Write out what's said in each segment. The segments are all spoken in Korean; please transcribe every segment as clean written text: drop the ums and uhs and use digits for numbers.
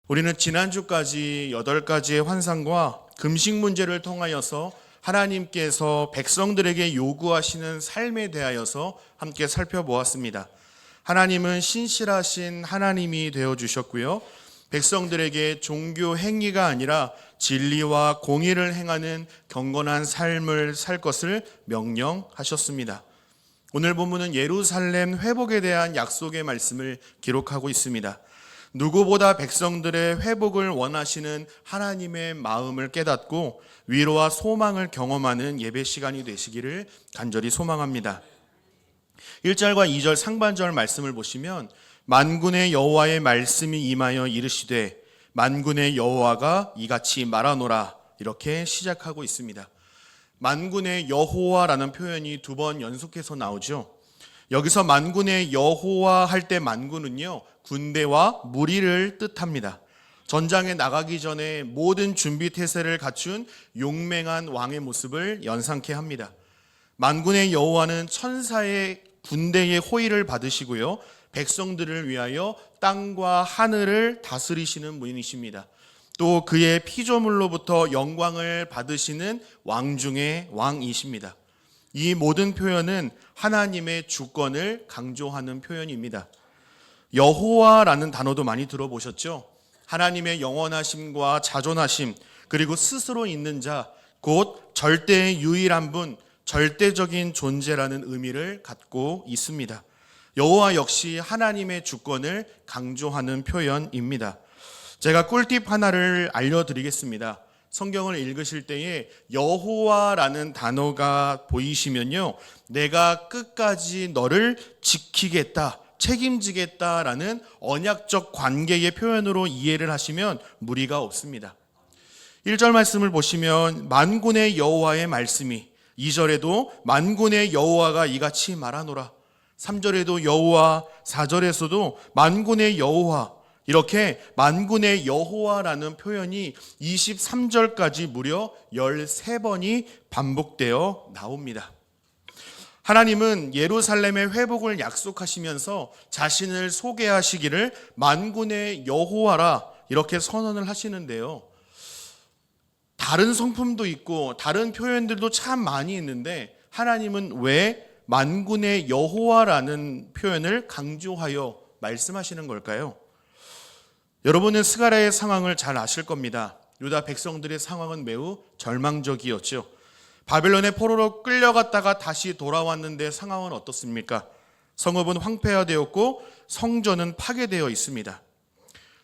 우리는 지난주까지 8가지의 환상과 금식 문제를 통하여서 하나님께서 백성들에게 요구하시는 삶에 대하여서 함께 살펴보았습니다. 하나님은 신실하신 하나님이 되어주셨고요. 백성들에게 종교 행위가 아니라 진리와 공의를 행하는 경건한 삶을 살 것을 명령하셨습니다. 오늘 본문은 예루살렘 회복에 대한 약속의 말씀을 기록하고 있습니다. 누구보다 백성들의 회복을 원하시는 하나님의 마음을 깨닫고 위로와 소망을 경험하는 예배 시간이 되시기를 간절히 소망합니다. 1절과 2절 상반절 말씀을 보시면 만군의 여호와의 말씀이 임하여 이르시되 만군의 여호와가 이같이 말하노라, 이렇게 시작하고 있습니다. 만군의 여호와라는 표현이 2번 연속해서 나오죠. 여기서 만군의 여호와 할 때 만군은요, 군대와 무리를 뜻합니다. 전장에 나가기 전에 모든 준비 태세를 갖춘 용맹한 왕의 모습을 연상케 합니다. 만군의 여호와는 천사의 군대의 호의를 받으시고요, 백성들을 위하여 땅과 하늘을 다스리시는 분이십니다. 또 그의 피조물로부터 영광을 받으시는 왕 중의 왕이십니다. 이 모든 표현은 하나님의 주권을 강조하는 표현입니다. 여호와라는 단어도 많이 들어보셨죠? 하나님의 영원하심과 자존하심, 그리고 스스로 있는 자, 곧 절대의 유일한 분, 절대적인 존재라는 의미를 갖고 있습니다. 여호와 역시 하나님의 주권을 강조하는 표현입니다. 제가 꿀팁 하나를 알려드리겠습니다. 성경을 읽으실 때에 여호와라는 단어가 보이시면요, 내가 끝까지 너를 지키겠다, 책임지겠다라는 언약적 관계의 표현으로 이해를 하시면 무리가 없습니다. 1절 말씀을 보시면 만군의 여호와의 말씀이, 2절에도 만군의 여호와가 이같이 말하노라, 3절에도 여호와, 4절에서도 만군의 여호와, 이렇게 만군의 여호와라는 표현이 23절까지 무려 13번이 반복되어 나옵니다. 하나님은 예루살렘의 회복을 약속하시면서 자신을 소개하시기를 만군의 여호와라, 이렇게 선언을 하시는데요. 다른 성품도 있고 다른 표현들도 참 많이 있는데 하나님은 왜 만군의 여호와라는 표현을 강조하여 말씀하시는 걸까요? 여러분은 스가랴의 상황을 잘 아실 겁니다. 유다 백성들의 상황은 매우 절망적이었죠. 바벨론의 포로로 끌려갔다가 다시 돌아왔는데 상황은 어떻습니까? 성읍은 황폐화되었고 성전은 파괴되어 있습니다.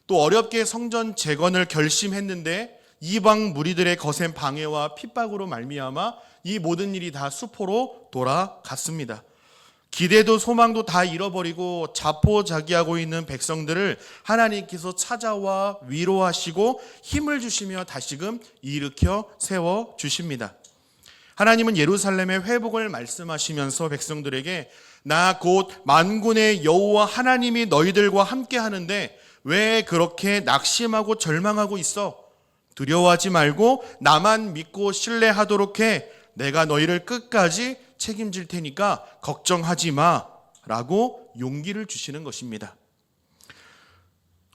또 어렵게 성전 재건을 결심했는데 이방 무리들의 거센 방해와 핍박으로 말미암아 이 모든 일이 다 수포로 돌아갔습니다. 기대도 소망도 다 잃어버리고 자포자기하고 있는 백성들을 하나님께서 찾아와 위로하시고 힘을 주시며 다시금 일으켜 세워주십니다. 하나님은 예루살렘의 회복을 말씀하시면서 백성들에게 나 곧 만군의 여호와 하나님이 너희들과 함께 하는데 왜 그렇게 낙심하고 절망하고 있어? 두려워하지 말고 나만 믿고 신뢰하도록 해. 내가 너희를 끝까지 책임질 테니까 걱정하지 마, 라고 용기를 주시는 것입니다.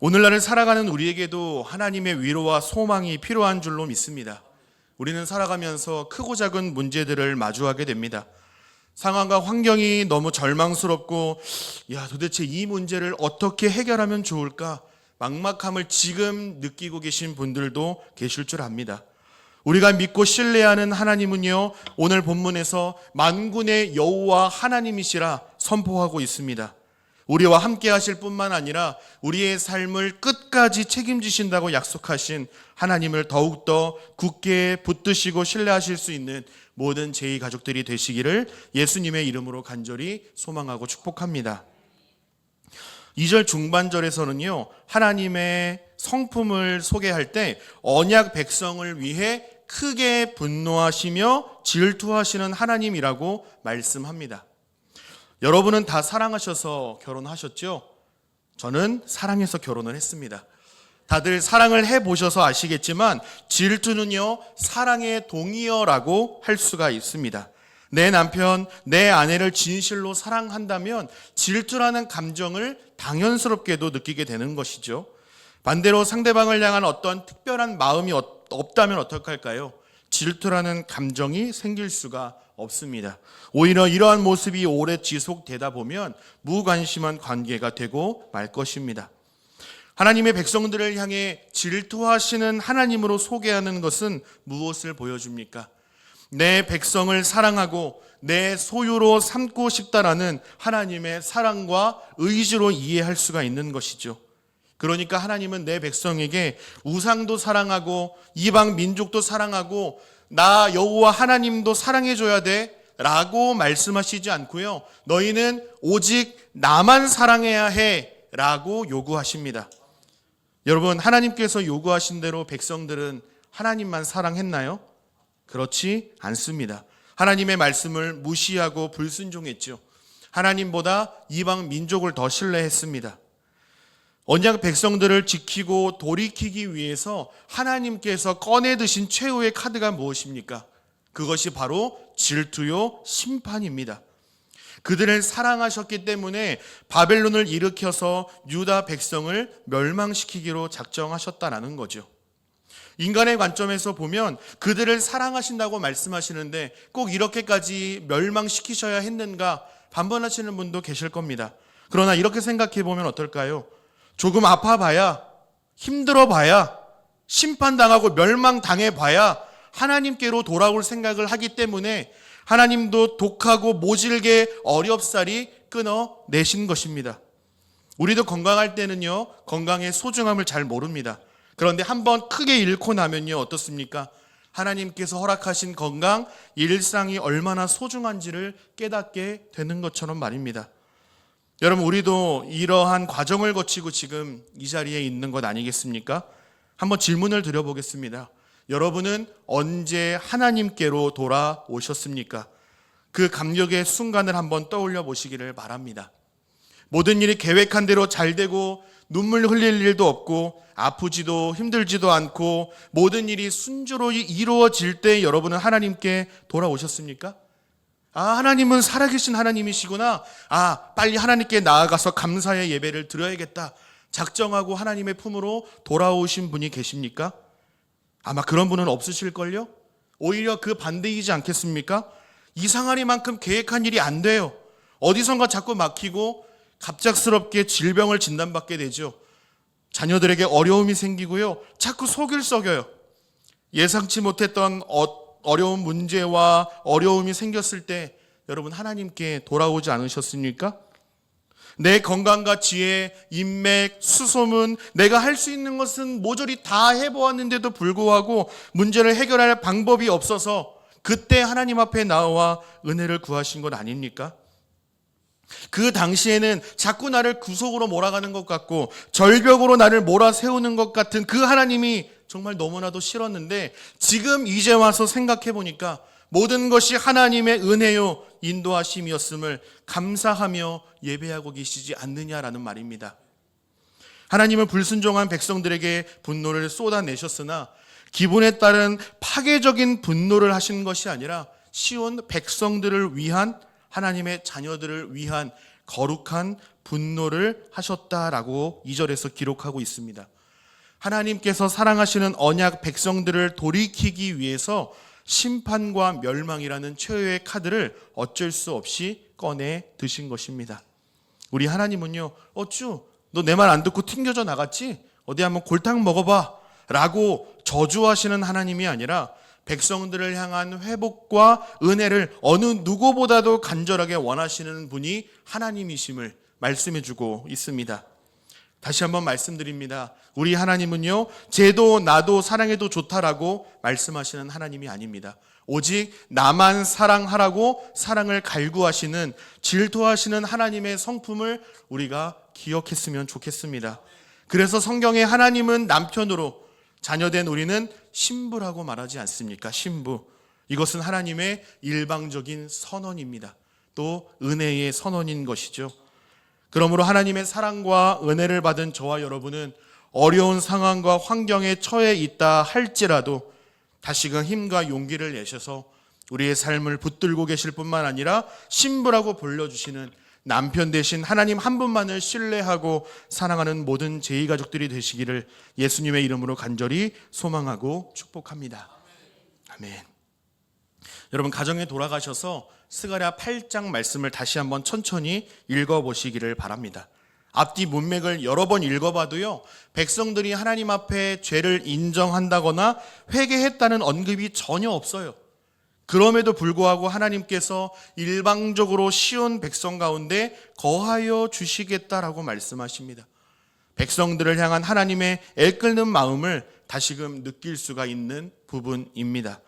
오늘날을 살아가는 우리에게도 하나님의 위로와 소망이 필요한 줄로 믿습니다. 우리는 살아가면서 크고 작은 문제들을 마주하게 됩니다. 상황과 환경이 너무 절망스럽고 도대체 이 문제를 어떻게 해결하면 좋을까? 막막함을 지금 느끼고 계신 분들도 계실 줄 압니다. 우리가 믿고 신뢰하는 하나님은요, 오늘 본문에서 만군의 여호와 하나님이시라 선포하고 있습니다. 우리와 함께 하실 뿐만 아니라 우리의 삶을 끝까지 책임지신다고 약속하신 하나님을 더욱더 굳게 붙드시고 신뢰하실 수 있는 모든 제2 가족들이 되시기를 예수님의 이름으로 간절히 소망하고 축복합니다. 2절 중반절에서는요, 하나님의 성품을 소개할 때 언약 백성을 위해 크게 분노하시며 질투하시는 하나님이라고 말씀합니다. 여러분은 다 사랑하셔서 결혼하셨죠? 저는 사랑해서 결혼을 했습니다. 다들 사랑을 해보셔서 아시겠지만 질투는요, 사랑의 동의어라고 할 수가 있습니다. 내 남편, 내 아내를 진실로 사랑한다면 질투라는 감정을 당연스럽게도 느끼게 되는 것이죠. 반대로 상대방을 향한 어떤 특별한 마음이 없다면 어떡할까요? 질투라는 감정이 생길 수가 없습니다. 오히려 이러한 모습이 오래 지속되다 보면 무관심한 관계가 되고 말 것입니다. 하나님의 백성들을 향해 질투하시는 하나님으로 소개하는 것은 무엇을 보여줍니까? 내 백성을 사랑하고 내 소유로 삼고 싶다라는 하나님의 사랑과 의지로 이해할 수가 있는 것이죠. 그러니까 하나님은 내 백성에게 우상도 사랑하고 이방 민족도 사랑하고 나 여호와 하나님도 사랑해줘야 돼 라고 말씀하시지 않고요, 너희는 오직 나만 사랑해야 해 라고 요구하십니다. 여러분, 하나님께서 요구하신 대로 백성들은 하나님만 사랑했나요? 그렇지 않습니다. 하나님의 말씀을 무시하고 불순종했죠. 하나님보다 이방 민족을 더 신뢰했습니다. 언약 백성들을 지키고 돌이키기 위해서 하나님께서 꺼내드신 최후의 카드가 무엇입니까? 그것이 바로 질투요 심판입니다. 그들을 사랑하셨기 때문에 바벨론을 일으켜서 유다 백성을 멸망시키기로 작정하셨다라는 거죠. 인간의 관점에서 보면 그들을 사랑하신다고 말씀하시는데 꼭 이렇게까지 멸망시키셔야 했는가 반문하시는 분도 계실 겁니다. 그러나 이렇게 생각해 보면 어떨까요? 조금 아파봐야, 힘들어봐야, 심판당하고 멸망당해봐야 하나님께로 돌아올 생각을 하기 때문에 하나님도 독하고 모질게 어렵사리 끊어내신 것입니다. 우리도 건강할 때는요, 건강의 소중함을 잘 모릅니다. 그런데 한번 크게 잃고 나면요, 어떻습니까? 하나님께서 허락하신 건강, 일상이 얼마나 소중한지를 깨닫게 되는 것처럼 말입니다. 여러분, 우리도 이러한 과정을 거치고 지금 이 자리에 있는 것 아니겠습니까? 한번 질문을 드려보겠습니다. 여러분은 언제 하나님께로 돌아오셨습니까? 그 감격의 순간을 한번 떠올려 보시기를 바랍니다. 모든 일이 계획한 대로 잘 되고 눈물 흘릴 일도 없고 아프지도 힘들지도 않고 모든 일이 순조로이 이루어질 때 여러분은 하나님께 돌아오셨습니까? 아, 하나님은 살아계신 하나님이시구나. 아, 빨리 하나님께 나아가서 감사의 예배를 드려야겠다. 작정하고 하나님의 품으로 돌아오신 분이 계십니까? 아마 그런 분은 없으실걸요? 오히려 그 반대이지 않겠습니까? 이상하리만큼 계획한 일이 안 돼요. 어디선가 자꾸 막히고 갑작스럽게 질병을 진단받게 되죠. 자녀들에게 어려움이 생기고요. 자꾸 속을 썩여요. 예상치 못했던 어려운 문제와 어려움이 생겼을 때 여러분 하나님께 돌아오지 않으셨습니까? 내 건강과 지혜, 인맥, 수소문, 내가 할 수 있는 것은 모조리 다 해보았는데도 불구하고 문제를 해결할 방법이 없어서 그때 하나님 앞에 나와 은혜를 구하신 것 아닙니까? 그 당시에는 자꾸 나를 구속으로 몰아가는 것 같고 절벽으로 나를 몰아세우는 것 같은 그 하나님이 정말 너무나도 싫었는데 지금 이제 와서 생각해 보니까 모든 것이 하나님의 은혜요 인도하심이었음을 감사하며 예배하고 계시지 않느냐라는 말입니다. 하나님은 불순종한 백성들에게 분노를 쏟아내셨으나 기분에 따른 파괴적인 분노를 하신 것이 아니라 시온 백성들을 위한 하나님의 자녀들을 위한 거룩한 분노를 하셨다라고 2절에서 기록하고 있습니다. 하나님께서 사랑하시는 언약 백성들을 돌이키기 위해서 심판과 멸망이라는 최후의 카드를 어쩔 수 없이 꺼내 드신 것입니다. 우리 하나님은요, 어쭈 너 내 말 안 듣고 튕겨져 나갔지? 어디 한번 골탕 먹어봐 라고 저주하시는 하나님이 아니라 백성들을 향한 회복과 은혜를 어느 누구보다도 간절하게 원하시는 분이 하나님이심을 말씀해주고 있습니다. 다시 한번 말씀드립니다. 우리 하나님은요, 쟤도 나도 사랑해도 좋다라고 말씀하시는 하나님이 아닙니다. 오직 나만 사랑하라고 사랑을 갈구하시는, 질투하시는 하나님의 성품을 우리가 기억했으면 좋겠습니다. 그래서 성경에 하나님은 남편으로, 자녀된 우리는 신부라고 말하지 않습니까? 신부. 이것은 하나님의 일방적인 선언입니다. 또 은혜의 선언인 것이죠. 그러므로 하나님의 사랑과 은혜를 받은 저와 여러분은 어려운 상황과 환경에 처해 있다 할지라도 다시금 힘과 용기를 내셔서 우리의 삶을 붙들고 계실 뿐만 아니라 신부라고 불러주시는 남편 대신 하나님 한 분만을 신뢰하고 사랑하는 모든 제2가족들이 되시기를 예수님의 이름으로 간절히 소망하고 축복합니다. 아멘. 여러분, 가정에 돌아가셔서 스가랴 8장 말씀을 다시 한번 천천히 읽어보시기를 바랍니다. 앞뒤 문맥을 여러 번 읽어봐도요, 백성들이 하나님 앞에 죄를 인정한다거나 회개했다는 언급이 전혀 없어요. 그럼에도 불구하고 하나님께서 일방적으로 시온 백성 가운데 거하여 주시겠다라고 말씀하십니다. 백성들을 향한 하나님의 애끓는 마음을 다시금 느낄 수가 있는 부분입니다.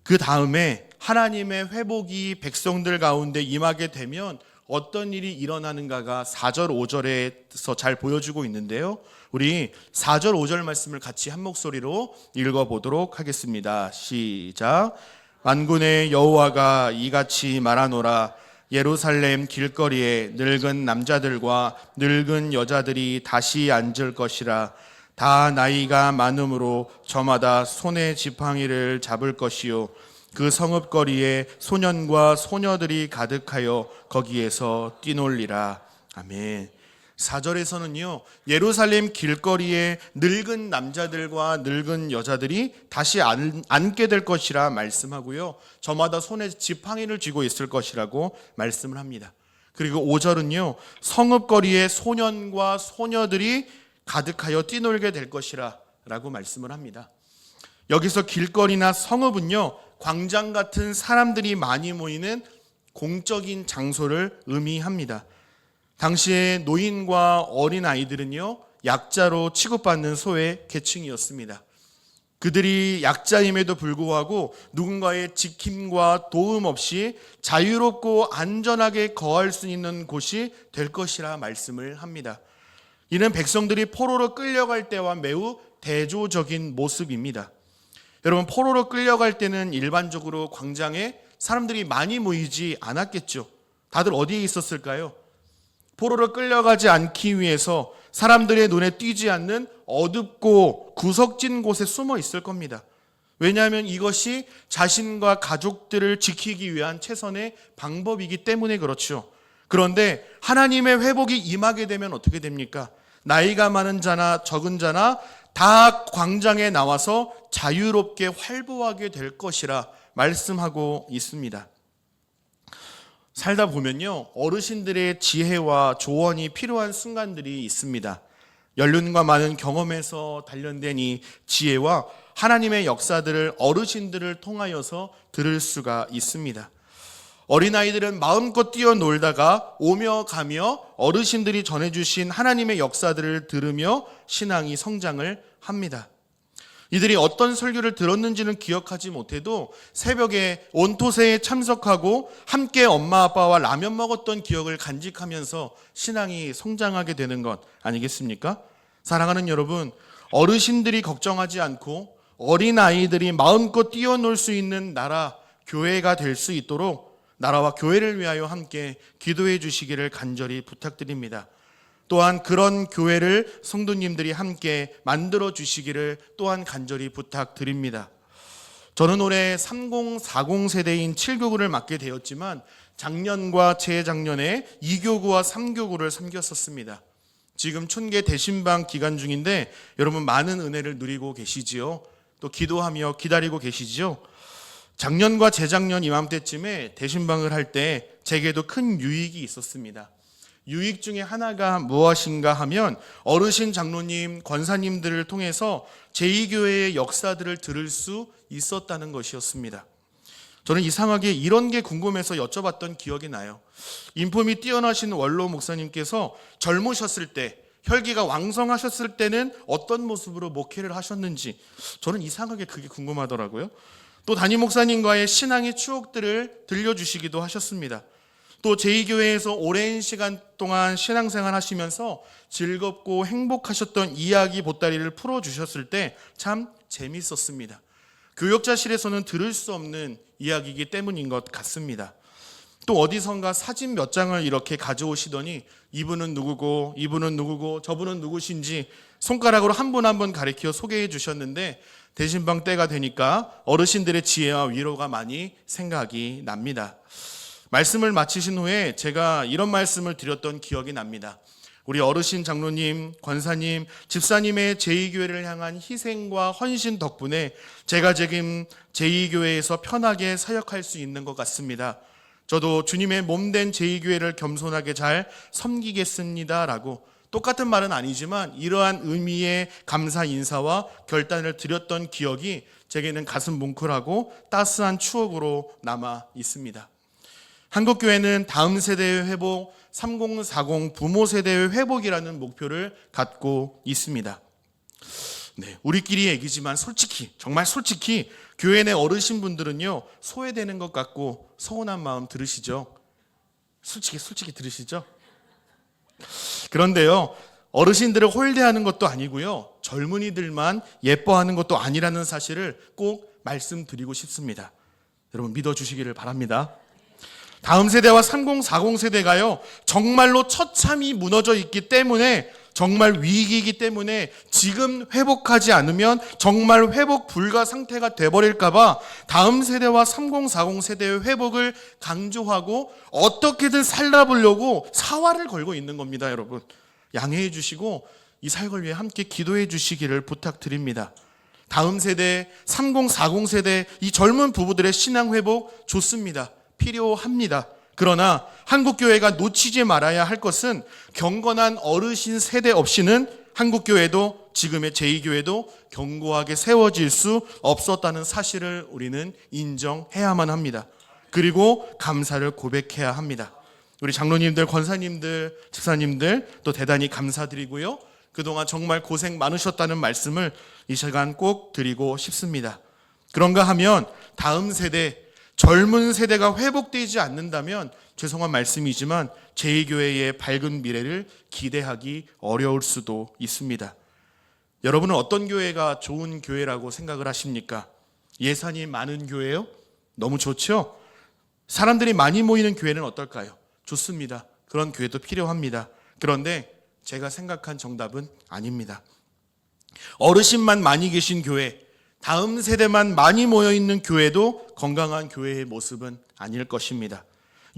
그 다음에 하나님의 회복이 백성들 가운데 임하게 되면 어떤 일이 일어나는가가 4절 5절에서 잘 보여주고 있는데요, 우리 4절 5절 말씀을 같이 한 목소리로 읽어보도록 하겠습니다. 시작. 만군의 여호와가 이같이 말하노라. 예루살렘 길거리에 늙은 남자들과 늙은 여자들이 다시 앉을 것이라. 다 나이가 많음으로 저마다 손에 지팡이를 잡을 것이요, 그 성읍거리에 소년과 소녀들이 가득하여 거기에서 뛰놀리라. 아멘. 4절에서는요, 예루살렘 길거리에 늙은 남자들과 늙은 여자들이 다시 앉게 될 것이라 말씀하고요, 저마다 손에 지팡이를 쥐고 있을 것이라고 말씀을 합니다. 그리고 5절은요, 성읍거리에 소년과 소녀들이 가득하여 뛰놀게 될 것이라 라고 말씀을 합니다. 여기서 길거리나 성읍은요, 광장 같은 사람들이 많이 모이는 공적인 장소를 의미합니다. 당시에 노인과 어린아이들은요, 약자로 취급받는 소외 계층이었습니다. 그들이 약자임에도 불구하고 누군가의 지킴과 도움 없이 자유롭고 안전하게 거할 수 있는 곳이 될 것이라 말씀을 합니다. 이는 백성들이 포로로 끌려갈 때와 매우 대조적인 모습입니다. 여러분, 포로로 끌려갈 때는 일반적으로 광장에 사람들이 많이 모이지 않았겠죠. 다들 어디에 있었을까요? 포로로 끌려가지 않기 위해서 사람들의 눈에 띄지 않는 어둡고 구석진 곳에 숨어 있을 겁니다. 왜냐하면 이것이 자신과 가족들을 지키기 위한 최선의 방법이기 때문에 그렇죠. 그런데 하나님의 회복이 임하게 되면 어떻게 됩니까? 나이가 많은 자나 적은 자나 다 광장에 나와서 자유롭게 활보하게 될 것이라 말씀하고 있습니다. 살다 보면요, 어르신들의 지혜와 조언이 필요한 순간들이 있습니다. 연륜과 많은 경험에서 단련된 이 지혜와 하나님의 역사들을 어르신들을 통하여서 들을 수가 있습니다. 어린아이들은 마음껏 뛰어놀다가 오며 가며 어르신들이 전해주신 하나님의 역사들을 들으며 신앙이 성장을 합니다. 이들이 어떤 설교를 들었는지는 기억하지 못해도 새벽에 온토세에 참석하고 함께 엄마 아빠와 라면 먹었던 기억을 간직하면서 신앙이 성장하게 되는 것 아니겠습니까? 사랑하는 여러분, 어르신들이 걱정하지 않고 어린아이들이 마음껏 뛰어놀 수 있는 나라, 교회가 될 수 있도록 나라와 교회를 위하여 함께 기도해 주시기를 간절히 부탁드립니다. 또한 그런 교회를 성도님들이 함께 만들어 주시기를 또한 간절히 부탁드립니다. 저는 올해 3040 세대인 7교구를 맡게 되었지만 작년과 재작년에 2교구와 3교구를 섬겼었습니다. 지금 춘계 대신방 기간 중인데 여러분 많은 은혜를 누리고 계시지요? 또 기도하며 기다리고 계시지요? 작년과 재작년 이맘때쯤에 대신방을 할 때 제게도 큰 유익이 있었습니다. 유익 중에 하나가 무엇인가 하면 어르신 장로님, 권사님들을 통해서 제2교회의 역사들을 들을 수 있었다는 것이었습니다. 저는 이상하게 이런 게 궁금해서 여쭤봤던 기억이 나요. 인품이 뛰어나신 원로 목사님께서 젊으셨을 때, 혈기가 왕성하셨을 때는 어떤 모습으로 목회를 하셨는지 저는 이상하게 그게 궁금하더라고요. 또 담임 목사님과의 신앙의 추억들을 들려주시기도 하셨습니다. 또 제2교회에서 오랜 시간 동안 신앙생활 하시면서 즐겁고 행복하셨던 이야기 보따리를 풀어주셨을 때 참 재밌었습니다. 교역자실에서는 들을 수 없는 이야기이기 때문인 것 같습니다. 또 어디선가 사진 몇 장을 이렇게 가져오시더니 이분은 누구고 이분은 누구고 저분은 누구신지 손가락으로 한 분 한 분 가리켜 소개해 주셨는데 대신방 때가 되니까 어르신들의 지혜와 위로가 많이 생각이 납니다. 말씀을 마치신 후에 제가 이런 말씀을 드렸던 기억이 납니다. 우리 어르신 장로님, 권사님, 집사님의 제2교회를 향한 희생과 헌신 덕분에 제가 지금 제2교회에서 편하게 사역할 수 있는 것 같습니다. 저도 주님의 몸된 제2교회를 겸손하게 잘 섬기겠습니다 라고 똑같은 말은 아니지만 이러한 의미의 감사 인사와 결단을 드렸던 기억이 제게는 가슴 뭉클하고 따스한 추억으로 남아 있습니다. 한국교회는 다음 세대의 회복, 3040 부모 세대의 회복이라는 목표를 갖고 있습니다. 네, 우리끼리 얘기지만 정말 솔직히 교회 내 어르신분들은요, 소외되는 것 같고 서운한 마음 들으시죠? 솔직히 들으시죠? 그런데요, 어르신들을 홀대하는 것도 아니고요, 젊은이들만 예뻐하는 것도 아니라는 사실을 꼭 말씀드리고 싶습니다. 여러분 믿어주시기를 바랍니다. 다음 세대와 3040 세대가요, 정말로 처참히 무너져 있기 때문에, 정말 위기이기 때문에 지금 회복하지 않으면 정말 회복 불가 상태가 돼버릴까봐 다음 세대와 3040 세대의 회복을 강조하고 어떻게든 살아보려고 사활을 걸고 있는 겁니다. 여러분 양해해 주시고 이 사역을 위해 함께 기도해 주시기를 부탁드립니다. 다음 세대, 3040 세대 이 젊은 부부들의 신앙 회복 좋습니다. 필요합니다. 그러나 한국교회가 놓치지 말아야 할 것은 경건한 어르신 세대 없이는 한국교회도 지금의 제2교회도 견고하게 세워질 수 없었다는 사실을 우리는 인정해야만 합니다. 그리고 감사를 고백해야 합니다. 우리 장로님들, 권사님들, 집사님들 또 대단히 감사드리고요. 그동안 정말 고생 많으셨다는 말씀을 이 시간 꼭 드리고 싶습니다. 그런가 하면 다음 세대, 젊은 세대가 회복되지 않는다면 죄송한 말씀이지만 제2교회의 밝은 미래를 기대하기 어려울 수도 있습니다. 여러분은 어떤 교회가 좋은 교회라고 생각을 하십니까? 예산이 많은 교회요? 너무 좋죠? 사람들이 많이 모이는 교회는 어떨까요? 좋습니다. 그런 교회도 필요합니다. 그런데 제가 생각한 정답은 아닙니다. 어르신만 많이 계신 교회, 다음 세대만 많이 모여있는 교회도 건강한 교회의 모습은 아닐 것입니다.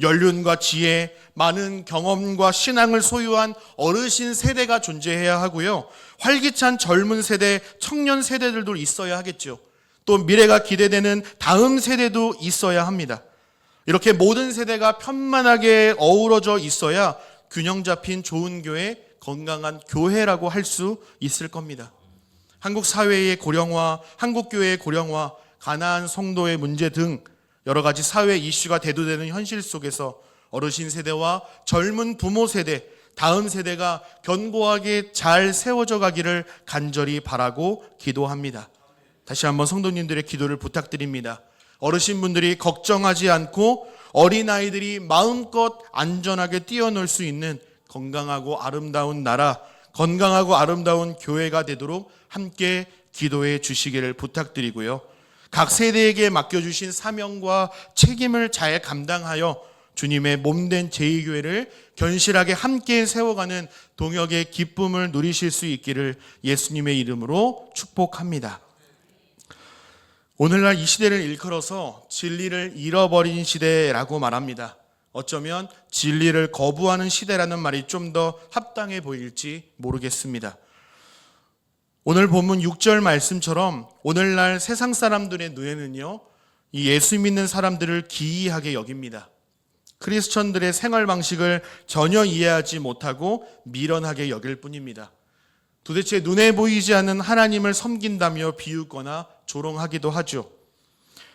연륜과 지혜, 많은 경험과 신앙을 소유한 어르신 세대가 존재해야 하고요. 활기찬 젊은 세대, 청년 세대들도 있어야 하겠죠. 또 미래가 기대되는 다음 세대도 있어야 합니다. 이렇게 모든 세대가 편만하게 어우러져 있어야 균형 잡힌 좋은 교회, 건강한 교회라고 할 수 있을 겁니다. 한국 사회의 고령화, 한국 교회의 고령화, 가난한 성도의 문제 등 여러 가지 사회 이슈가 대두되는 현실 속에서 어르신 세대와 젊은 부모 세대, 다음 세대가 견고하게 잘 세워져 가기를 간절히 바라고 기도합니다. 다시 한번 성도님들의 기도를 부탁드립니다. 어르신분들이 걱정하지 않고 어린아이들이 마음껏 안전하게 뛰어놀 수 있는 건강하고 아름다운 나라, 건강하고 아름다운 교회가 되도록 함께 기도해 주시기를 부탁드리고요. 각 세대에게 맡겨주신 사명과 책임을 잘 감당하여 주님의 몸된 제2교회를 견실하게 함께 세워가는 동역의 기쁨을 누리실 수 있기를 예수님의 이름으로 축복합니다. 오늘날 이 시대를 일컬어서 진리를 잃어버린 시대라고 말합니다. 어쩌면 진리를 거부하는 시대라는 말이 좀 더 합당해 보일지 모르겠습니다. 오늘 본문 6절 말씀처럼 오늘날 세상 사람들의 눈에는요, 이 예수 믿는 사람들을 기이하게 여깁니다. 크리스천들의 생활 방식을 전혀 이해하지 못하고 미련하게 여길 뿐입니다. 도대체 눈에 보이지 않는 하나님을 섬긴다며 비웃거나 조롱하기도 하죠.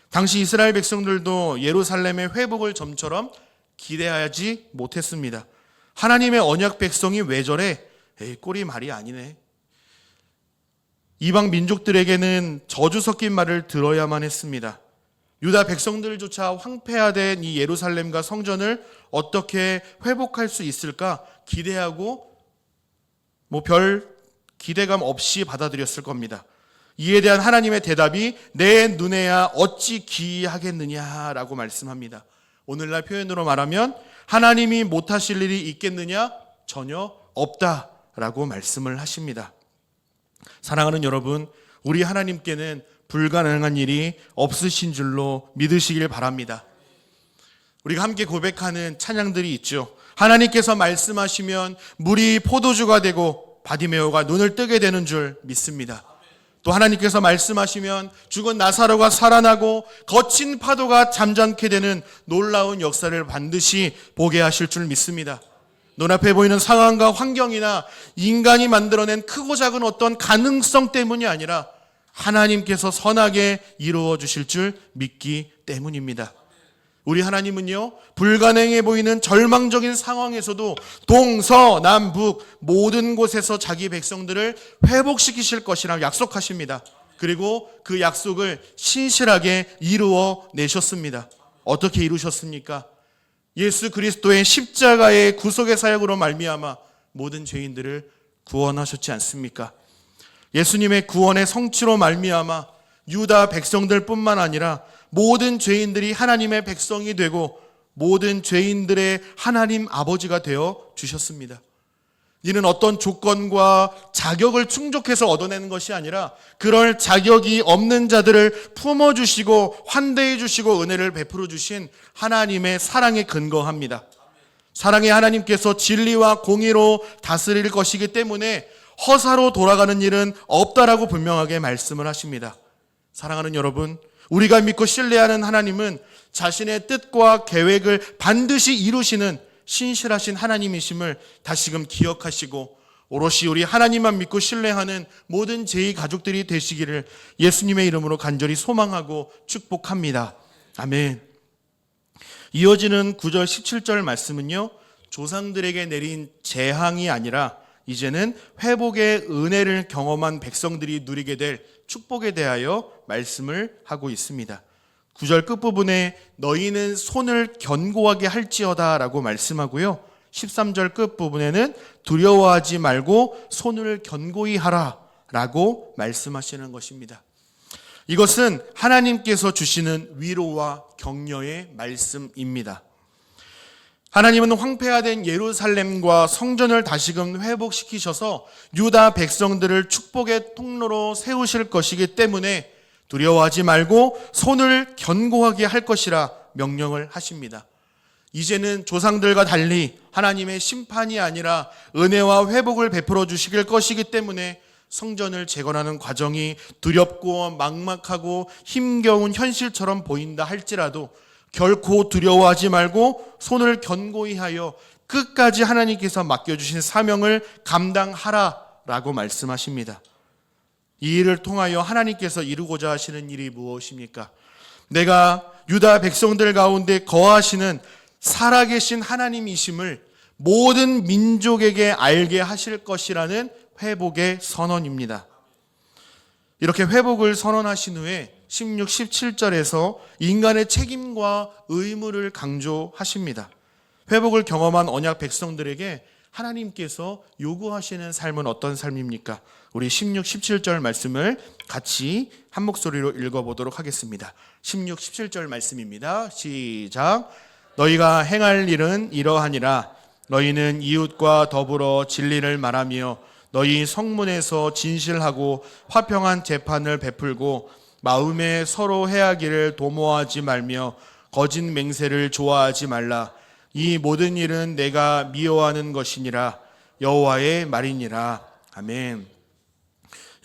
당시 이스라엘 백성들도 예루살렘의 회복을 점처럼 기대하지 못했습니다. 하나님의 언약 백성이 왜 저래? 에이, 꼴이 말이 아니네. 이방 민족들에게는 저주 섞인 말을 들어야만 했습니다. 유다 백성들조차 황폐화된 이 예루살렘과 성전을 어떻게 회복할 수 있을까 기대하고 별 기대감 없이 받아들였을 겁니다. 이에 대한 하나님의 대답이 내 눈에야 어찌 기이하겠느냐라고 말씀합니다. 오늘날 표현으로 말하면 하나님이 못하실 일이 있겠느냐? 전혀 없다라고 말씀을 하십니다. 사랑하는 여러분, 우리 하나님께는 불가능한 일이 없으신 줄로 믿으시길 바랍니다. 우리가 함께 고백하는 찬양들이 있죠. 하나님께서 말씀하시면 물이 포도주가 되고 바디메오가 눈을 뜨게 되는 줄 믿습니다. 또 하나님께서 말씀하시면 죽은 나사로가 살아나고 거친 파도가 잠잠게 되는 놀라운 역사를 반드시 보게 하실 줄 믿습니다. 눈앞에 보이는 상황과 환경이나 인간이 만들어낸 크고 작은 어떤 가능성 때문이 아니라 하나님께서 선하게 이루어 주실 줄 믿기 때문입니다. 우리 하나님은요, 불가능해 보이는 절망적인 상황에서도 동서남북 모든 곳에서 자기 백성들을 회복시키실 것이라고 약속하십니다. 그리고 그 약속을 신실하게 이루어 내셨습니다. 어떻게 이루셨습니까? 예수 그리스도의 십자가의 구속의 사역으로 말미암아 모든 죄인들을 구원하셨지 않습니까? 예수님의 구원의 성취로 말미암아 유다 백성들뿐만 아니라 모든 죄인들이 하나님의 백성이 되고 모든 죄인들의 하나님 아버지가 되어 주셨습니다. 이는 어떤 조건과 자격을 충족해서 얻어내는 것이 아니라 그럴 자격이 없는 자들을 품어주시고 환대해주시고 은혜를 베풀어 주신 하나님의 사랑에 근거합니다. 사랑의 하나님께서 진리와 공의로 다스릴 것이기 때문에 허사로 돌아가는 일은 없다라고 분명하게 말씀을 하십니다. 사랑하는 여러분, 우리가 믿고 신뢰하는 하나님은 자신의 뜻과 계획을 반드시 이루시는 신실하신 하나님이심을 다시금 기억하시고 오롯이 우리 하나님만 믿고 신뢰하는 모든 제2 가족들이 되시기를 예수님의 이름으로 간절히 소망하고 축복합니다. 아멘. 이어지는 9절 17절 말씀은요, 조상들에게 내린 재앙이 아니라 이제는 회복의 은혜를 경험한 백성들이 누리게 될 축복에 대하여 말씀을 하고 있습니다. 9절 끝부분에 너희는 손을 견고하게 할지어다 라고 말씀하고요, 13절 끝부분에는 두려워하지 말고 손을 견고히 하라 라고 말씀하시는 것입니다. 이것은 하나님께서 주시는 위로와 격려의 말씀입니다. 하나님은 황폐화된 예루살렘과 성전을 다시금 회복시키셔서 유다 백성들을 축복의 통로로 세우실 것이기 때문에 두려워하지 말고 손을 견고하게 할 것이라 명령을 하십니다. 이제는 조상들과 달리 하나님의 심판이 아니라 은혜와 회복을 베풀어 주실 것이기 때문에 성전을 재건하는 과정이 두렵고 막막하고 힘겨운 현실처럼 보인다 할지라도 결코 두려워하지 말고 손을 견고히 하여 끝까지 하나님께서 맡겨주신 사명을 감당하라라고 말씀하십니다. 이 일을 통하여 하나님께서 이루고자 하시는 일이 무엇입니까? 내가 유다 백성들 가운데 거하시는 살아계신 하나님이심을 모든 민족에게 알게 하실 것이라는 회복의 선언입니다. 이렇게 회복을 선언하신 후에 16, 17절에서 인간의 책임과 의무를 강조하십니다. 회복을 경험한 언약 백성들에게 하나님께서 요구하시는 삶은 어떤 삶입니까? 우리 16, 17절 말씀을 같이 한 목소리로 읽어보도록 하겠습니다. 16, 17절 말씀입니다. 시작. 너희가 행할 일은 이러하니라. 너희는 이웃과 더불어 진리를 말하며 너희 성문에서 진실하고 화평한 재판을 베풀고 마음에 서로 해하기를 도모하지 말며 거짓 맹세를 좋아하지 말라. 이 모든 일은 내가 미워하는 것이니라. 여호와의 말이니라. 아멘.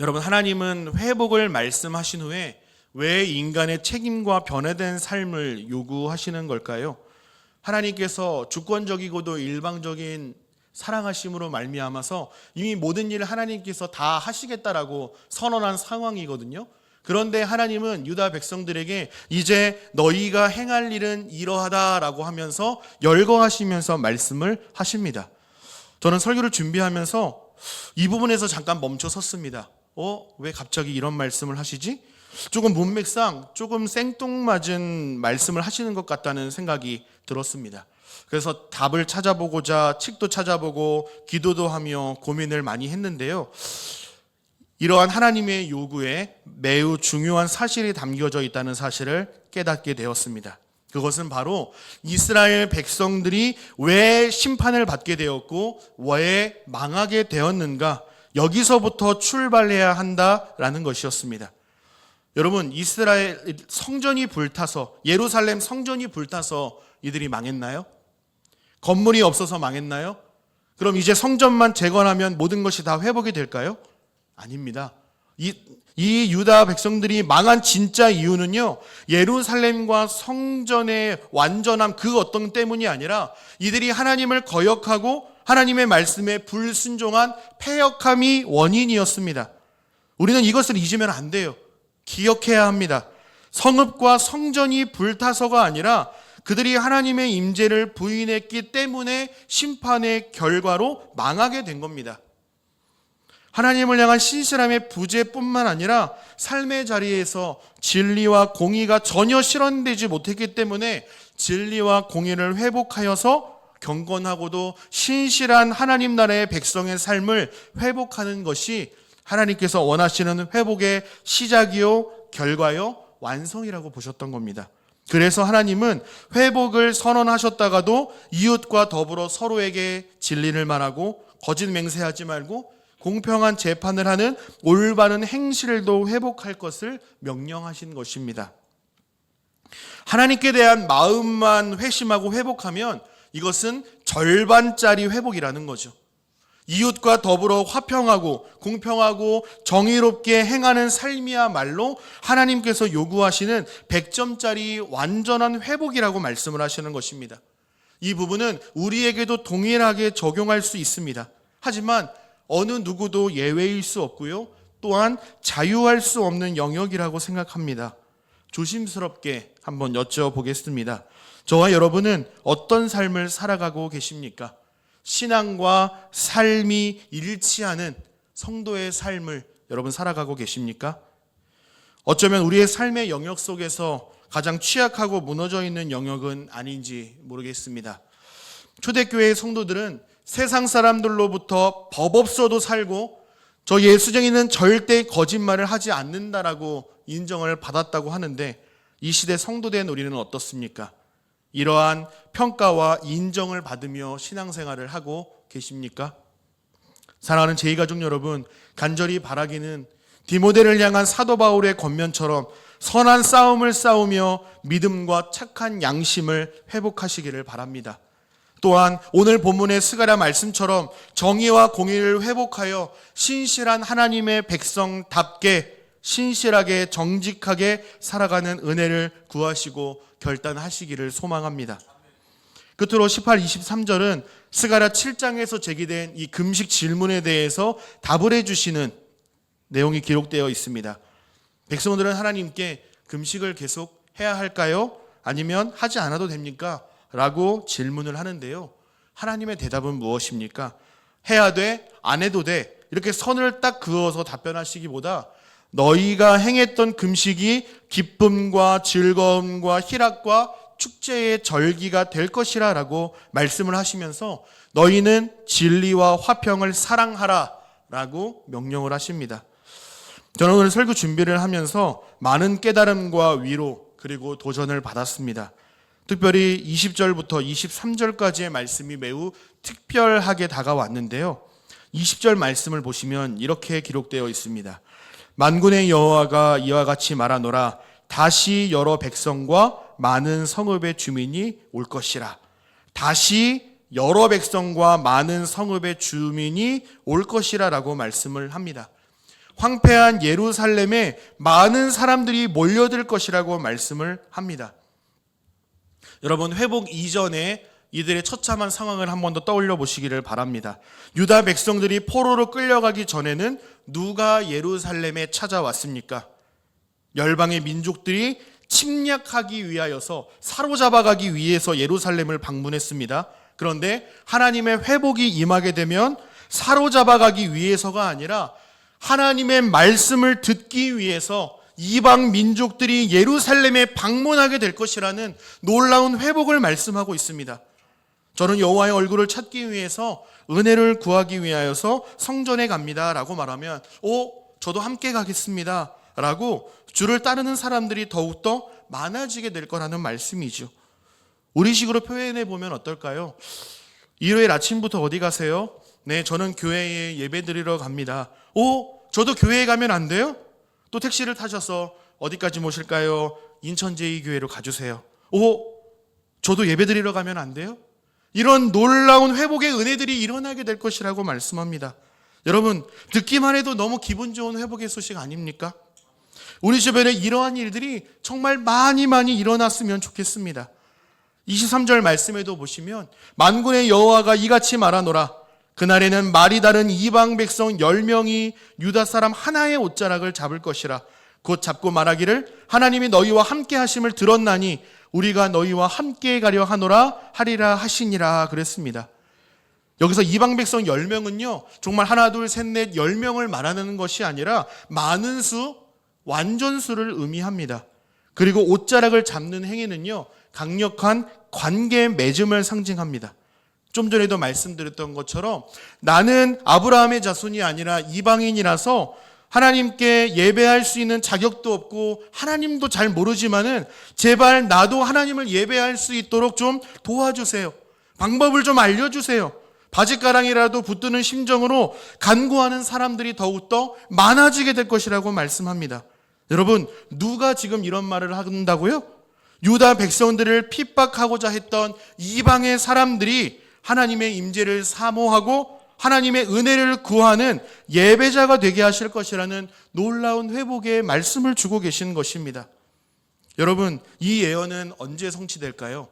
여러분, 하나님은 회복을 말씀하신 후에 왜 인간의 책임과 변화된 삶을 요구하시는 걸까요? 하나님께서 주권적이고도 일방적인 사랑하심으로 말미암아서 이미 모든 일을 하나님께서 다 하시겠다라고 선언한 상황이거든요. 그런데 하나님은 유다 백성들에게 이제 너희가 행할 일은 이러하다라고 하면서 열거하시면서 말씀을 하십니다. 저는 설교를 준비하면서 이 부분에서 잠깐 멈춰 섰습니다. 왜 갑자기 이런 말씀을 하시지? 조금 문맥상 조금 생뚱맞은 말씀을 하시는 것 같다는 생각이 들었습니다. 그래서 답을 찾아보고자 책도 찾아보고 기도도 하며 고민을 많이 했는데요. 이러한 하나님의 요구에 매우 중요한 사실이 담겨져 있다는 사실을 깨닫게 되었습니다. 그것은 바로 이스라엘 백성들이 왜 심판을 받게 되었고 왜 망하게 되었는가, 여기서부터 출발해야 한다라는 것이었습니다. 여러분, 이스라엘 성전이 불타서, 예루살렘 성전이 불타서 이들이 망했나요? 건물이 없어서 망했나요? 그럼 이제 성전만 재건하면 모든 것이 다 회복이 될까요? 아닙니다. 이 유다 백성들이 망한 진짜 이유는요, 예루살렘과 성전의 완전함 그 어떤 때문이 아니라 이들이 하나님을 거역하고 하나님의 말씀에 불순종한 패역함이 원인이었습니다. 우리는 이것을 잊으면 안 돼요. 기억해야 합니다. 성읍과 성전이 불타서가 아니라 그들이 하나님의 임재를 부인했기 때문에 심판의 결과로 망하게 된 겁니다. 하나님을 향한 신실함의 부재뿐만 아니라 삶의 자리에서 진리와 공의가 전혀 실현되지 못했기 때문에 진리와 공의를 회복하여서 경건하고도 신실한 하나님 나라의 백성의 삶을 회복하는 것이 하나님께서 원하시는 회복의 시작이요, 결과요, 완성이라고 보셨던 겁니다. 그래서 하나님은 회복을 선언하셨다가도 이웃과 더불어 서로에게 진리를 말하고 거짓 맹세하지 말고 공평한 재판을 하는 올바른 행실도 회복할 것을 명령하신 것입니다. 하나님께 대한 마음만 회심하고 회복하면 이것은 절반짜리 회복이라는 거죠. 이웃과 더불어 화평하고 공평하고 정의롭게 행하는 삶이야말로 하나님께서 요구하시는 100점짜리 완전한 회복이라고 말씀을 하시는 것입니다. 이 부분은 우리에게도 동일하게 적용할 수 있습니다. 하지만 어느 누구도 예외일 수 없고요. 또한 자유할 수 없는 영역이라고 생각합니다. 조심스럽게 한번 여쭤보겠습니다. 저와 여러분은 어떤 삶을 살아가고 계십니까? 신앙과 삶이 일치하는 성도의 삶을 여러분 살아가고 계십니까? 어쩌면 우리의 삶의 영역 속에서 가장 취약하고 무너져 있는 영역은 아닌지 모르겠습니다. 초대교회의 성도들은 세상 사람들로부터 법 없어도 살고 저 예수쟁이는 절대 거짓말을 하지 않는다라고 인정을 받았다고 하는데 이 시대 성도된 우리는 어떻습니까? 이러한 평가와 인정을 받으며 신앙생활을 하고 계십니까? 사랑하는 제2가족 여러분, 간절히 바라기는 디모데를 향한 사도 바울의 권면처럼 선한 싸움을 싸우며 믿음과 착한 양심을 회복하시기를 바랍니다. 또한 오늘 본문의 스가랴 말씀처럼 정의와 공의를 회복하여 신실한 하나님의 백성답게 신실하게 정직하게 살아가는 은혜를 구하시고 결단하시기를 소망합니다. 끝으로 18, 23절은 스가랴 7장에서 제기된 이 금식 질문에 대해서 답을 해주시는 내용이 기록되어 있습니다. 백성들은 하나님께 금식을 계속 해야 할까요? 아니면 하지 않아도 됩니까? 라고 질문을 하는데요. 하나님의 대답은 무엇입니까? 해야 돼? 안 해도 돼? 이렇게 선을 딱 그어서 답변하시기보다 너희가 행했던 금식이 기쁨과 즐거움과 희락과 축제의 절기가 될 것이라 라고 말씀을 하시면서 너희는 진리와 화평을 사랑하라 라고 명령을 하십니다. 저는 오늘 설교 준비를 하면서 많은 깨달음과 위로 그리고 도전을 받았습니다. 특별히 20절부터 23절까지의 말씀이 매우 특별하게 다가왔는데요. 20절 말씀을 보시면 이렇게 기록되어 있습니다. 만군의 여호와가 이와 같이 말하노라. 다시 여러 백성과 많은 성읍의 주민이 올 것이라. 다시 여러 백성과 많은 성읍의 주민이 올 것이라 라고 말씀을 합니다. 황폐한 예루살렘에 많은 사람들이 몰려들 것이라고 말씀을 합니다. 여러분, 회복 이전에 이들의 처참한 상황을 한 번 더 떠올려 보시기를 바랍니다. 유다 백성들이 포로로 끌려가기 전에는 누가 예루살렘에 찾아왔습니까? 열방의 민족들이 침략하기 위하여서 사로잡아가기 위해서 예루살렘을 방문했습니다. 그런데 하나님의 회복이 임하게 되면 사로잡아가기 위해서가 아니라 하나님의 말씀을 듣기 위해서 이방 민족들이 예루살렘에 방문하게 될 것이라는 놀라운 회복을 말씀하고 있습니다. 저는 여호와의 얼굴을 찾기 위해서 은혜를 구하기 위하여서 성전에 갑니다 라고 말하면 저도 함께 가겠습니다 라고 주를 따르는 사람들이 더욱더 많아지게 될 거라는 말씀이죠. 우리식으로 표현해 보면 어떨까요? 일요일 아침부터 어디 가세요? 네, 저는 교회에 예배 드리러 갑니다. 저도 교회에 가면 안 돼요? 또 택시를 타셔서 어디까지 모실까요? 인천 제2교회로 가주세요. 오, 저도 예배드리러 가면 안 돼요? 이런 놀라운 회복의 은혜들이 일어나게 될 것이라고 말씀합니다. 여러분, 듣기만 해도 너무 기분 좋은 회복의 소식 아닙니까? 우리 주변에 이러한 일들이 정말 많이 일어났으면 좋겠습니다. 23절 말씀에도 보시면 만군의 여호와가 이같이 말하노라. 그날에는 말이 다른 이방 백성 10명이 유다 사람 하나의 옷자락을 잡을 것이라. 곧 잡고 말하기를 하나님이 너희와 함께 하심을 들었나니 우리가 너희와 함께 가려 하노라 하리라 하시니라 그랬습니다. 여기서 이방 백성 10명은요 정말 하나 둘 셋 넷 10명을 말하는 것이 아니라 많은 수, 완전수를 의미합니다. 그리고 옷자락을 잡는 행위는요 강력한 관계 맺음을 상징합니다. 좀 전에도 말씀드렸던 것처럼 나는 아브라함의 자손이 아니라 이방인이라서 하나님께 예배할 수 있는 자격도 없고 하나님도 잘 모르지만은 제발 나도 하나님을 예배할 수 있도록 좀 도와주세요. 방법을 좀 알려주세요. 바짓가랑이라도 붙드는 심정으로 간구하는 사람들이 더욱더 많아지게 될 것이라고 말씀합니다. 여러분, 누가 지금 이런 말을 한다고요? 유다 백성들을 핍박하고자 했던 이방의 사람들이 하나님의 임재를 사모하고 하나님의 은혜를 구하는 예배자가 되게 하실 것이라는 놀라운 회복의 말씀을 주고 계신 것입니다. 여러분, 이 예언은 언제 성취될까요?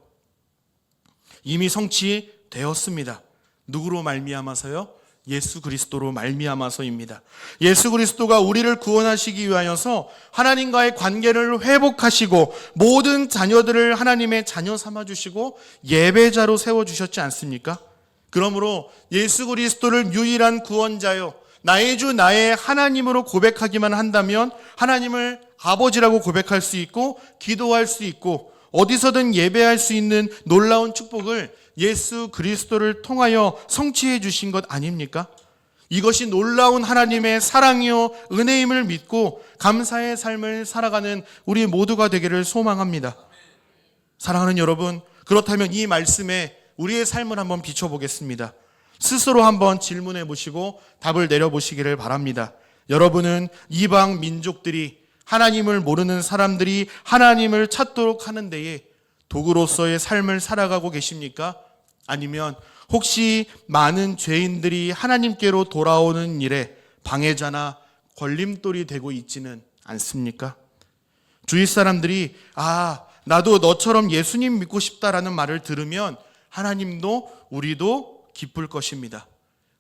이미 성취되었습니다. 누구로 말미암아서요? 예수 그리스도로 말미암아서입니다. 예수 그리스도가 우리를 구원하시기 위하여서 하나님과의 관계를 회복하시고 모든 자녀들을 하나님의 자녀 삼아주시고 예배자로 세워주셨지 않습니까? 그러므로 예수 그리스도를 유일한 구원자요 나의 주 나의 하나님으로 고백하기만 한다면 하나님을 아버지라고 고백할 수 있고 기도할 수 있고 어디서든 예배할 수 있는 놀라운 축복을 예수 그리스도를 통하여 성취해 주신 것 아닙니까? 이것이 놀라운 하나님의 사랑이요 은혜임을 믿고 감사의 삶을 살아가는 우리 모두가 되기를 소망합니다. 사랑하는 여러분, 그렇다면 이 말씀에 우리의 삶을 한번 비춰보겠습니다. 스스로 한번 질문해 보시고 답을 내려보시기를 바랍니다. 여러분은 이방 민족들이 하나님을 모르는 사람들이 하나님을 찾도록 하는 데에 도구로서의 삶을 살아가고 계십니까? 아니면 혹시 많은 죄인들이 하나님께로 돌아오는 일에 방해자나 걸림돌이 되고 있지는 않습니까? 주위 사람들이 나도 너처럼 예수님 믿고 싶다라는 말을 들으면 하나님도 우리도 기쁠 것입니다.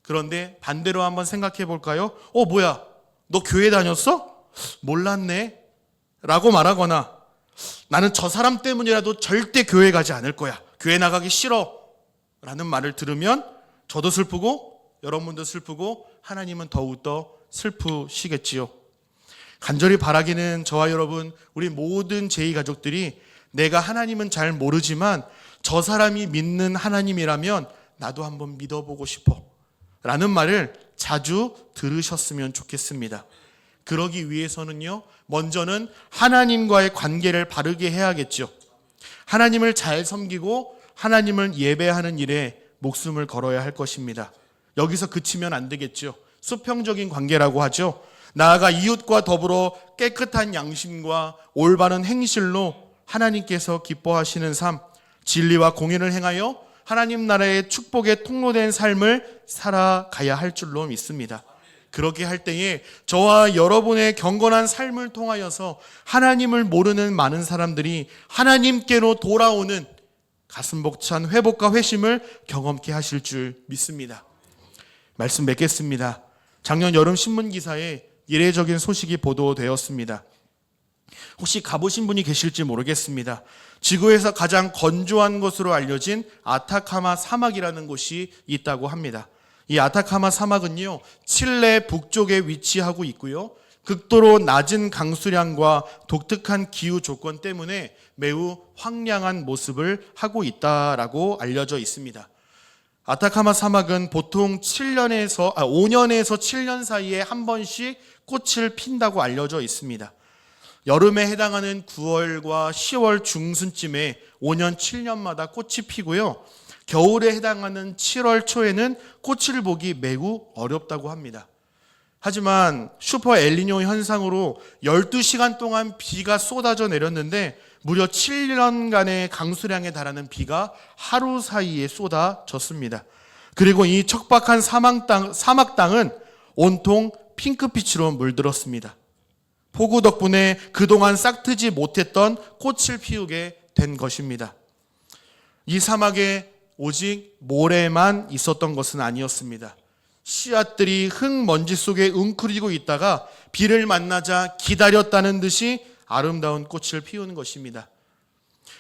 그런데 반대로 한번 생각해 볼까요? 뭐야? 너 교회 다녔어? 몰랐네? 라고 말하거나 나는 저 사람 때문이라도 절대 교회 가지 않을 거야. 교회 나가기 싫어. 라는 말을 들으면 저도 슬프고 여러분도 슬프고 하나님은 더욱더 슬프시겠지요. 간절히 바라기는 저와 여러분 우리 모든 제2가족들이 내가 하나님은 잘 모르지만 저 사람이 믿는 하나님이라면 나도 한번 믿어보고 싶어 라는 말을 자주 들으셨으면 좋겠습니다. 그러기 위해서는요 먼저는 하나님과의 관계를 바르게 해야겠죠. 하나님을 잘 섬기고 하나님을 예배하는 일에 목숨을 걸어야 할 것입니다. 여기서 그치면 안 되겠죠. 수평적인 관계라고 하죠. 나아가 이웃과 더불어 깨끗한 양심과 올바른 행실로 하나님께서 기뻐하시는 삶, 진리와 공의를 행하여 하나님 나라의 축복의 통로된 삶을 살아가야 할 줄로 믿습니다. 그렇게 할 때에 저와 여러분의 경건한 삶을 통하여서 하나님을 모르는 많은 사람들이 하나님께로 돌아오는 가슴 벅찬 회복과 회심을 경험케 하실 줄 믿습니다. 말씀 맺겠습니다. 작년 여름 신문기사에 이례적인 소식이 보도되었습니다. 혹시 가보신 분이 계실지 모르겠습니다. 지구에서 가장 건조한 곳으로 알려진 아타카마 사막이라는 곳이 있다고 합니다. 이 아타카마 사막은요, 칠레 북쪽에 위치하고 있고요. 극도로 낮은 강수량과 독특한 기후 조건 때문에 매우 황량한 모습을 하고 있다라고 알려져 있습니다. 아타카마 사막은 보통 5년에서 7년 사이에 한 번씩 꽃을 핀다고 알려져 있습니다. 여름에 해당하는 9월과 10월 중순쯤에 5년 7년마다 꽃이 피고요. 겨울에 해당하는 7월 초에는 꽃을 보기 매우 어렵다고 합니다. 하지만 슈퍼 엘니뇨 현상으로 12시간 동안 비가 쏟아져 내렸는데 무려 7년간의 강수량에 달하는 비가 하루 사이에 쏟아졌습니다. 그리고 이 척박한 사막 땅은 온통 핑크빛으로 물들었습니다. 폭우 덕분에 그동안 싹트지 못했던 꽃을 피우게 된 것입니다. 이 사막에 오직 모래만 있었던 것은 아니었습니다. 씨앗들이 흙먼지 속에 웅크리고 있다가 비를 만나자 기다렸다는 듯이 아름다운 꽃을 피우는 것입니다.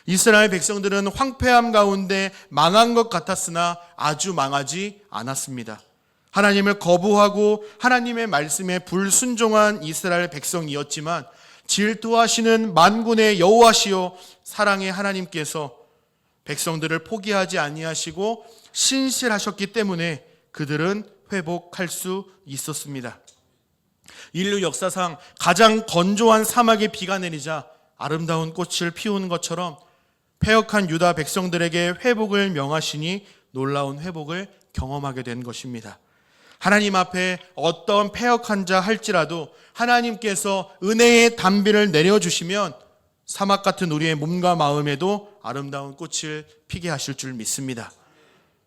이스라엘 백성들은 황폐함 가운데 망한 것 같았으나 아주 망하지 않았습니다. 하나님을 거부하고 하나님의 말씀에 불순종한 이스라엘 백성이었지만 질투하시는 만군의 여호와시요 사랑의 하나님께서 백성들을 포기하지 아니하시고 신실하셨기 때문에 그들은 회복할 수 있었습니다. 인류 역사상 가장 건조한 사막에 비가 내리자 아름다운 꽃을 피우는 것처럼 패역한 유다 백성들에게 회복을 명하시니 놀라운 회복을 경험하게 된 것입니다. 하나님 앞에 어떤 패역한 자 할지라도 하나님께서 은혜의 단비를 내려주시면 사막 같은 우리의 몸과 마음에도 아름다운 꽃을 피게 하실 줄 믿습니다.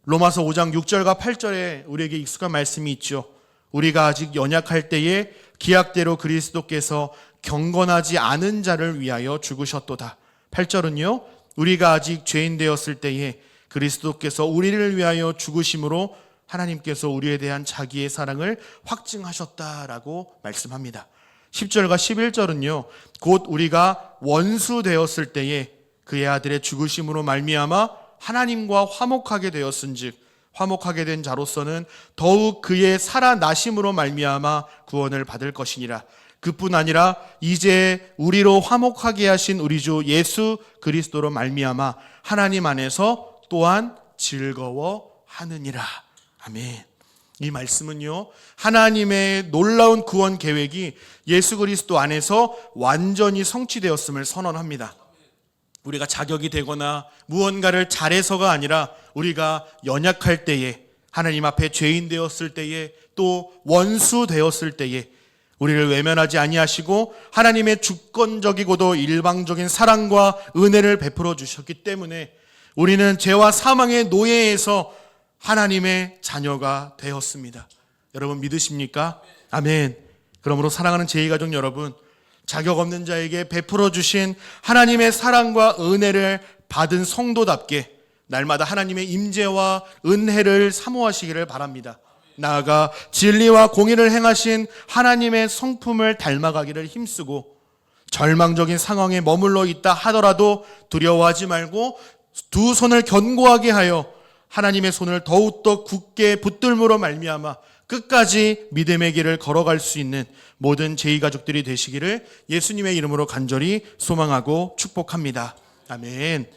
로마서 5장 6절과 8절에 우리에게 익숙한 말씀이 있죠. 우리가 아직 연약할 때에 기약대로 그리스도께서 경건하지 않은 자를 위하여 죽으셨도다. 8절은요. 우리가 아직 죄인 되었을 때에 그리스도께서 우리를 위하여 죽으심으로 하나님께서 우리에 대한 자기의 사랑을 확증하셨다라고 말씀합니다. 10절과 11절은요. 곧 우리가 원수 되었을 때에 그의 아들의 죽으심으로 말미암아 하나님과 화목하게 되었은즉 화목하게 된 자로서는 더욱 그의 살아나심으로 말미암아 구원을 받을 것이니라. 그뿐 아니라 이제 우리로 화목하게 하신 우리 주 예수 그리스도로 말미암아 하나님 안에서 또한 즐거워하느니라. 아멘. 이 말씀은요, 하나님의 놀라운 구원 계획이 예수 그리스도 안에서 완전히 성취되었음을 선언합니다. 우리가 자격이 되거나 무언가를 잘해서가 아니라 우리가 연약할 때에, 하나님 앞에 죄인 되었을 때에, 또 원수 되었을 때에 우리를 외면하지 아니하시고 하나님의 주권적이고도 일방적인 사랑과 은혜를 베풀어 주셨기 때문에 우리는 죄와 사망의 노예에서 하나님의 자녀가 되었습니다. 여러분 믿으십니까? 아멘. 그러므로 사랑하는 제2가족 여러분, 자격 없는 자에게 베풀어 주신 하나님의 사랑과 은혜를 받은 성도답게 날마다 하나님의 임재와 은혜를 사모하시기를 바랍니다. 나아가 진리와 공의를 행하신 하나님의 성품을 닮아가기를 힘쓰고 절망적인 상황에 머물러 있다 하더라도 두려워하지 말고 두 손을 견고하게 하여 하나님의 손을 더욱더 굳게 붙들므로 말미암아 끝까지 믿음의 길을 걸어갈 수 있는 모든 제2가족들이 되시기를 예수님의 이름으로 간절히 소망하고 축복합니다. 아멘.